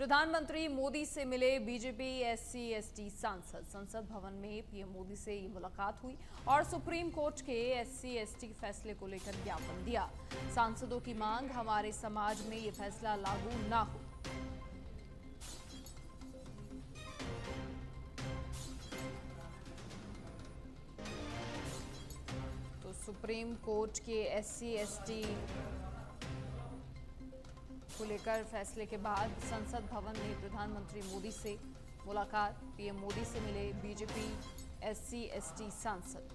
प्रधानमंत्री मोदी से मिले बीजेपी एससी एसटी सांसद। संसद भवन में पीएम मोदी से ये मुलाकात हुई और सुप्रीम कोर्ट के एससी एसटी फैसले को लेकर ज्ञापन दिया। सांसदों की मांग, हमारे समाज में ये फैसला लागू ना हो। तो सुप्रीम कोर्ट के एससी एसटी को लेकर फैसले के बाद संसद भवन में प्रधानमंत्री मोदी से मुलाकात। पीएम मोदी से मिले बीजेपी एससी एसटी सांसद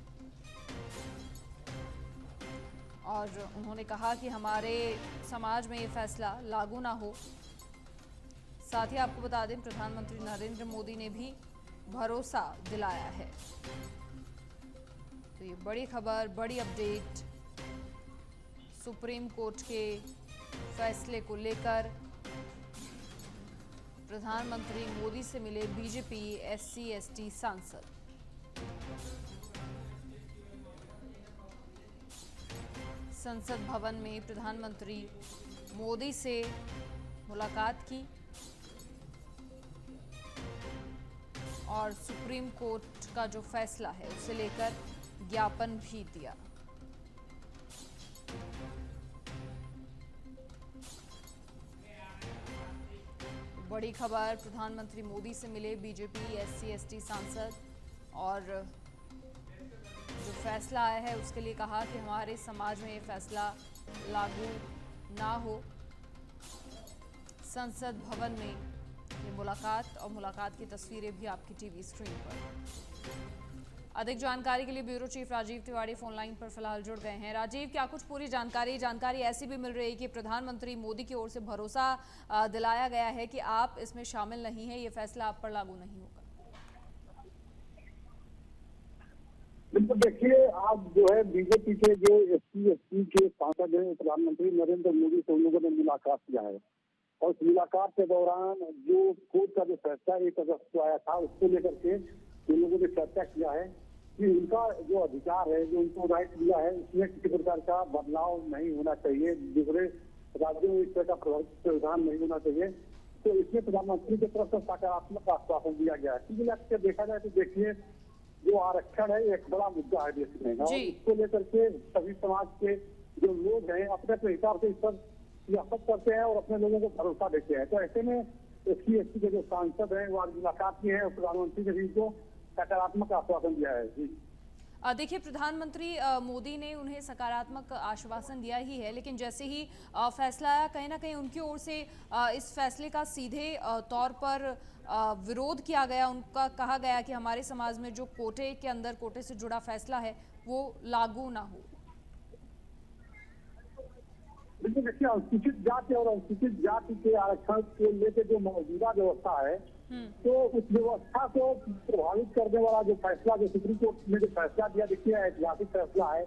और उन्होंने कहा कि हमारे समाज में ये फैसला लागू ना हो। साथ ही आपको बता दें, प्रधानमंत्री नरेंद्र मोदी ने भी भरोसा दिलाया है। तो ये बड़ी खबर, बड़ी अपडेट सुप्रीम कोर्ट के फैसले को लेकर। प्रधानमंत्री मोदी से मिले बीजेपी एससी एसटी सांसद। संसद भवन में प्रधानमंत्री मोदी से मुलाकात की और सुप्रीम कोर्ट का जो फैसला है उसे लेकर ज्ञापन भी दिया। बड़ी खबर, प्रधानमंत्री मोदी से मिले बीजेपी एससी एसटी सांसद और जो फैसला आया है उसके लिए कहा कि हमारे समाज में ये फैसला लागू ना हो। संसद भवन में ये मुलाकात और मुलाकात की तस्वीरें भी आपकी टीवी स्क्रीन पर। अधिक जानकारी के लिए bureau chief Rajiv Tiwari phone line पर फिलहाल जुड़ गए हैं। राजीव, क्या कुछ पूरी जानकारी ऐसी भी मिल रही है कि प्रधानमंत्री मोदी की ओर से भरोसा दिलाया गया है कि आप इसमें शामिल नहीं है, ये फैसला आप पर लागू नहीं होगा? बिल्कुल, देखिए, आप जो है बीजेपी के जो एससी एसटी के सांसद हैं, प्रधानमंत्री नरेंद्र मोदी से उन लोगों ने मुलाकात किया है और उस मुलाकात के दौरान जो कोर्ट का जो फैसला 1 अगस्त को आया था उसको लेकर के उन लोगों ने चर्चा किया है कि उनका जो अधिकार है, जो उनको राइट दिया है, उसमें किसी प्रकार का बदलाव नहीं होना चाहिए, दूसरे राज्यों में इस तरह का प्रावधान नहीं होना चाहिए। तो इसमें प्रधानमंत्री की तरफ से सकारात्मक आश्वासन दिया गया है। क्योंकि देखा जाए तो देखिए, जो आरक्षण है एक बड़ा मुद्दा है देश में और इसको लेकर के सभी समाज के जो लोग हैं अपने अपने हिसाब से इस पर सियासत करते हैं और अपने लोगों को भरोसा देते हैं। तो ऐसे में एससी एसटी के जो सांसद हैं वो आज मुलाकात की है और प्रधानमंत्री ने भी को सकारात्मक आश्वासन दिया है। जी देखिए, प्रधानमंत्री मोदी ने उन्हें सकारात्मक आश्वासन दिया ही है, लेकिन जैसे ही फैसला आया, कहीं ना कहीं उनकी ओर से इस फैसले का सीधे तौर पर विरोध किया गया। उनका कहा गया कि हमारे समाज में जो कोटे से जुड़ा फैसला है वो लागू ना हो। बिल्कुल, देखिए, अनुसूचित जाति और अनुसूचित जाति के आरक्षण को लेकर जो मौजूदा व्यवस्था है तो उस व्यवस्था को प्रभावित करने वाला जो फैसला, जो सुप्रीम कोर्ट ने जो फैसला दिया, देखिए ऐतिहासिक फैसला है।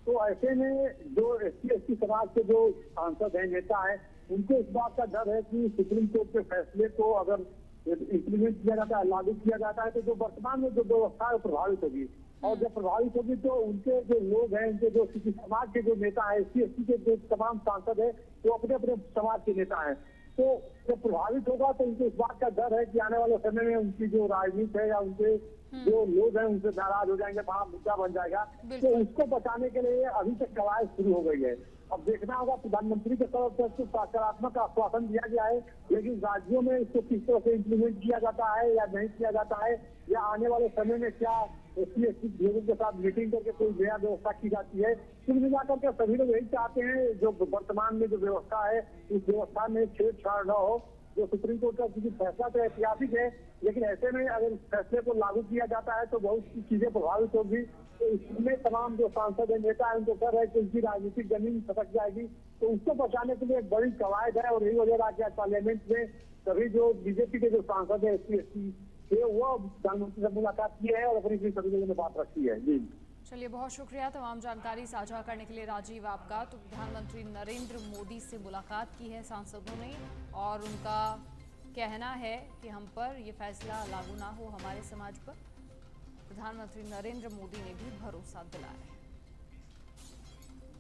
तो ऐसे में जो एससी एसटी समाज के जो सांसद हैं, नेता हैं, उनको इस बात का डर है कि सुप्रीम कोर्ट के फैसले को अगर इम्प्लीमेंट किया जाता है, लागू किया जाता है, तो जो वर्तमान में जो व्यवस्था है प्रभावित होगी और जब प्रभावित होगी तो उनके जो लोग हैं, उनके जो समाज के जो नेता है, एससी एसटी के जो तमाम सांसद है वो अपने अपने समाज के नेता हैं। तो जब प्रभावित होगा तो उनको इस बात का डर है कि आने वाले समय में उनकी जो राजनीति है या उनके जो लोग हैं उनसे नाराज हो जाएंगे, बड़ा मुद्दा बन जाएगा। तो उसको बचाने के लिए अभी तक कवायद शुरू हो गई है। अब देखना होगा, प्रधानमंत्री की तरफ से सकारात्मक आश्वासन दिया गया है, लेकिन राज्यों में इसको किस तरह से इम्प्लीमेंट किया जाता है या नहीं किया जाता है, या आने वाले समय में क्या एससी एसटी लोगों के साथ मीटिंग करके कोई नया व्यवस्था की जाती है। कुल मिलाकर के सभी लोग यही चाहते हैं जो वर्तमान में जो व्यवस्था है उस व्यवस्था में छेड़छाड़ न हो। जो सुप्रीम कोर्ट का क्योंकि फैसला तो ऐतिहासिक है, लेकिन ऐसे में अगर इस फैसले को लागू किया जाता है तो बहुत सी चीजें प्रभावित होगी। तो इसमें तमाम जो सांसद है, नेता है, उनको डर है कि उनकी राजनीतिक जमीन खसक जाएगी। तो उसको बचाने के लिए एक बड़ी कवायद है और यही वजह रहा पार्लियामेंट में सभी जो बीजेपी के जो सांसद है एससी एसटी के वो प्रधानमंत्री से मुलाकात की है और अपनी सभी लोगों ने बात रखी है। जी चलिए, बहुत शुक्रिया तमाम जानकारी साझा करने के लिए राजीव आपका। तो प्रधानमंत्री नरेंद्र मोदी से मुलाकात की है सांसदों ने और उनका कहना है कि हम पर ये फैसला लागू ना हो, हमारे समाज पर। प्रधानमंत्री नरेंद्र मोदी ने भी भरोसा दिलाया है।